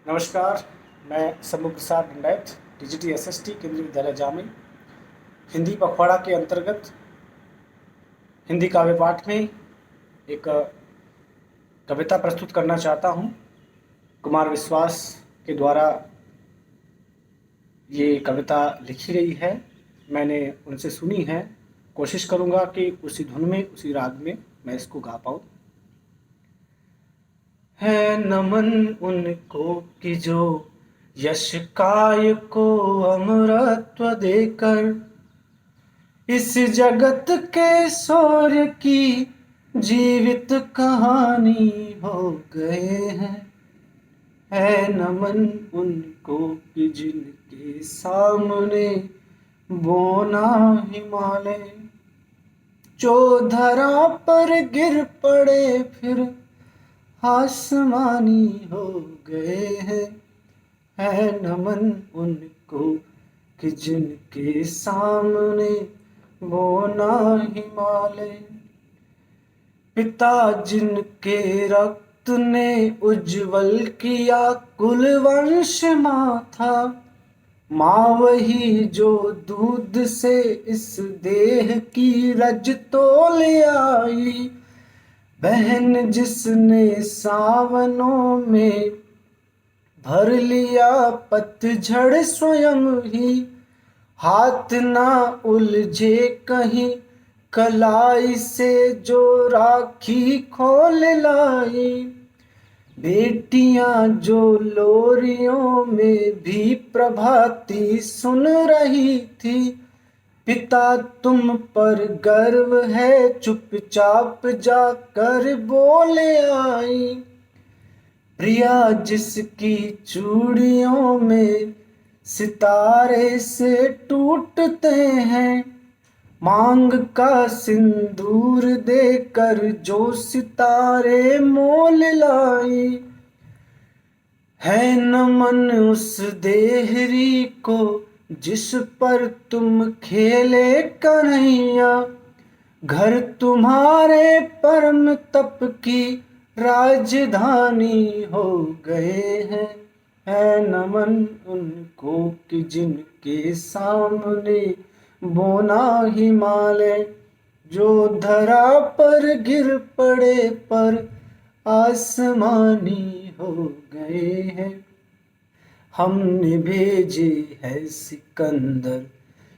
नमस्कार। मैं शंभू प्रसाद दंडायत, TGT SST केंद्रीय विद्यालय जामिल हिंदी पखवाड़ा के अंतर्गत हिंदी काव्य पाठ में एक कविता प्रस्तुत करना चाहता हूँ। कुमार विश्वास के द्वारा ये कविता लिखी गई है, मैंने उनसे सुनी है। कोशिश करूँगा कि उसी धुन में, उसी राग में मैं इसको गा पाऊँ। है नमन उनको कि जो यश काय को अमरत्व देकर इस जगत के शौर्य की जीवित कहानी हो गए हैं। है नमन उनको कि जिनके सामने बोना हिमालय जो धरा पर गिर पड़े फिर आसमानी हो गए हैं। है नमन उनको कि जिनके सामने बोना हिमालय पिता जिनके रक्त ने उज्जवल किया कुल वंश माथा, माँ वही जो दूध से इस देह की रज तोल आई, बहन जिसने सावनों में भर लिया पतझड़ स्वयं ही, हाथ ना उलझे कहीं कलाई से जो राखी खोल लाई, बेटियां जो लोरियों में भी प्रभाती सुन रही थी, पिता तुम पर गर्व है चुपचाप जाकर बोल आई, प्रिया जिसकी चूड़ियों में सितारे से टूटते हैं, मांग का सिंदूर देकर जो सितारे मोल लाई, है नमन उस देहरी को जिस पर तुम खेले कन्हैया, घर तुम्हारे परम तप की राजधानी हो गए हैं। है नमन उनको कि जिनके सामने बोना हिमालय जो धरा पर गिर पड़े पर आसमानी हो गए हैं। हमने भेजे है सिकंदर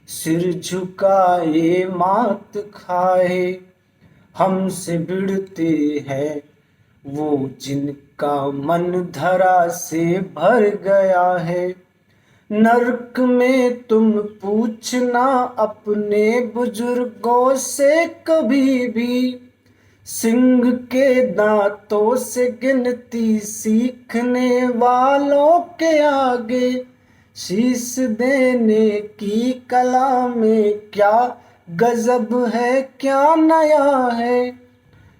सिर झुकाए मात खाए, हमसे भिड़ते हैं वो जिनका मन धरा से भर गया है। नरक में तुम पूछना अपने बुजुर्गों से कभी भी, सिंह के दांतों से गिनती सीखने वालों के आगे शीश देने की कला में क्या गजब है, क्या नया है।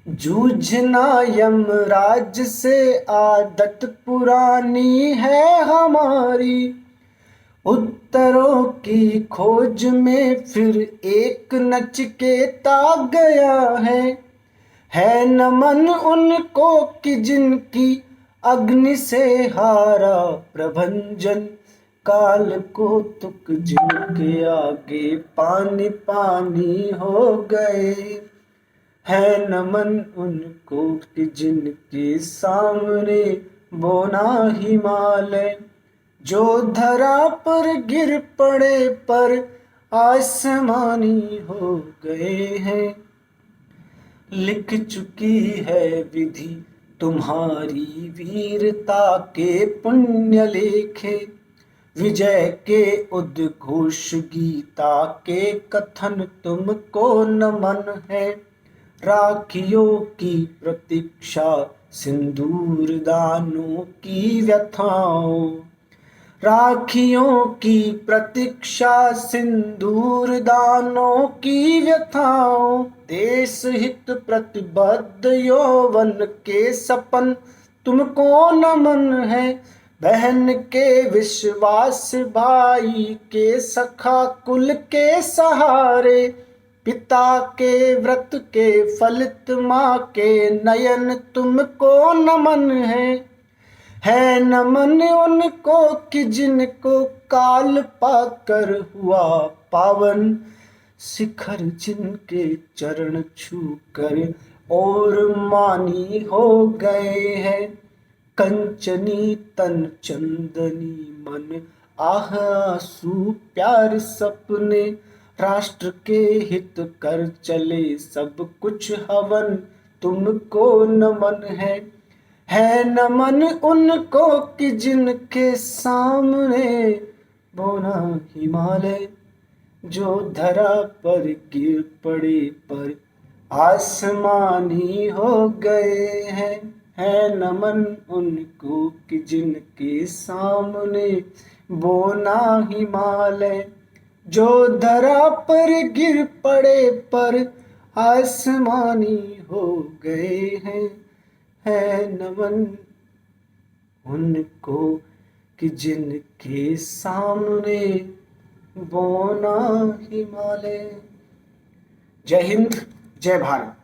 जूझना यमराज से आदत पुरानी है हमारी, उत्तरों की खोज में फिर एक नचिकेता गया है नमन उनको कि जिनकी अग्नि से हारा प्रभंजन, काल को तुक जिनके आगे पानी पानी हो गए, है नमन उनको कि जिनके सामने बोना हिमालय जो धरा पर गिर पड़े पर आसमानी हो गए हैं। लिख चुकी है विधि तुम्हारी वीरता के पुण्य लेखे, विजय के उद्घोष गीता के कथन तुमको नमन है। राखियों की प्रतीक्षा सिंदूर दानों की व्यथाओं, राखियों की प्रतीक्षा सिंदूर दानों की व्यथाओं, देश हित प्रतिबद्ध यौवन के सपन तुमको नमन है। बहन के विश्वास भाई के सखा कुल के सहारे, पिता के व्रत के फलित माँ के नयन तुमको नमन है। है नमन उनको कि जिनको काल पाकर हुआ पावन, शिखर जिनके चरण छू कर और मानी हो गए हैं। कंचनी तन चंदनी मन आह आंसू प्यार सपने, राष्ट्र के हित कर चले सब कुछ हवन, तुमको नमन है नमन उनको कि जिनके सामने बोना हिमालय, जो धरा पर गिर पड़े पर आसमानी हो गए हैं। है नमन उनको कि जिनके सामने बोना हिमालय, जो धरा पर गिर पड़े पर आसमानी हो गए हैं। है नमन उनको कि जिनके सामने बोना हिमालय। जय हिंद, जय भारत।